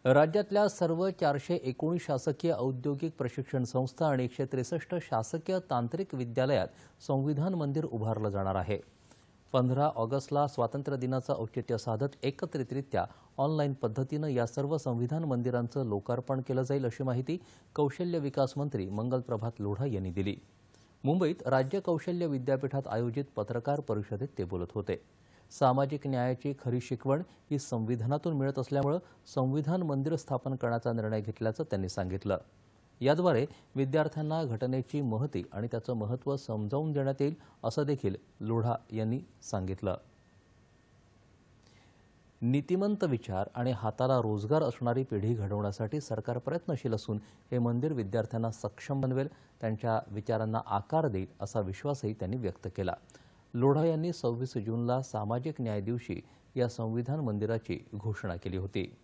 राज्यातल्या सर्व 419 शासकीय औद्योगिक प्रशिक्षण संस्था आणि 163 शासकीय तांत्रिक विद्यालयात संविधान मंदिर उभारलं जाणार आहे। 15 ऑगस्टला स्वातंत्र्य दिनाचं औचित्य साधत एकत्रितरित्या ऑनलाईन पद्धतीनं या सर्व संविधान मंदिरांचं लोकार्पण केलं जाईल अशी माहिती कौशल्य विकास मंत्री मंगलप्रभात लोढा यांनी दिली। मुंबईत राज्य कौशल्य विद्यापीठात आयोजित पत्रकार परिषदेत ते बोलत होते। सामाजिक न्यायाची खरी शिकवण ही संविधानातून मिळत असल्यामुळे संविधान मंदिर स्थापन करण्याचा निर्णय घेतल्याचं त्यांनी सांगितलं। याद्वारे विद्यार्थ्यांना घटनेची महती आणि त्याचं महत्त्व समजावून देण्यात येईल असं देखील लोढा यांनी सांगितलं। नीतिमंत विचार आणि हाताला रोजगार असणारी पिढी घडवण्यासाठी सरकार प्रयत्नशील असून हे मंदिर विद्यार्थ्यांना सक्षम बनवेल, त्यांच्या विचारांना आकार देईल असा विश्वासही त्यांनी व्यक्त केला। लोढा यांनी 26 जूनला सामाजिक न्याय दिवशी या संविधान मंदिराची घोषणा केली होती।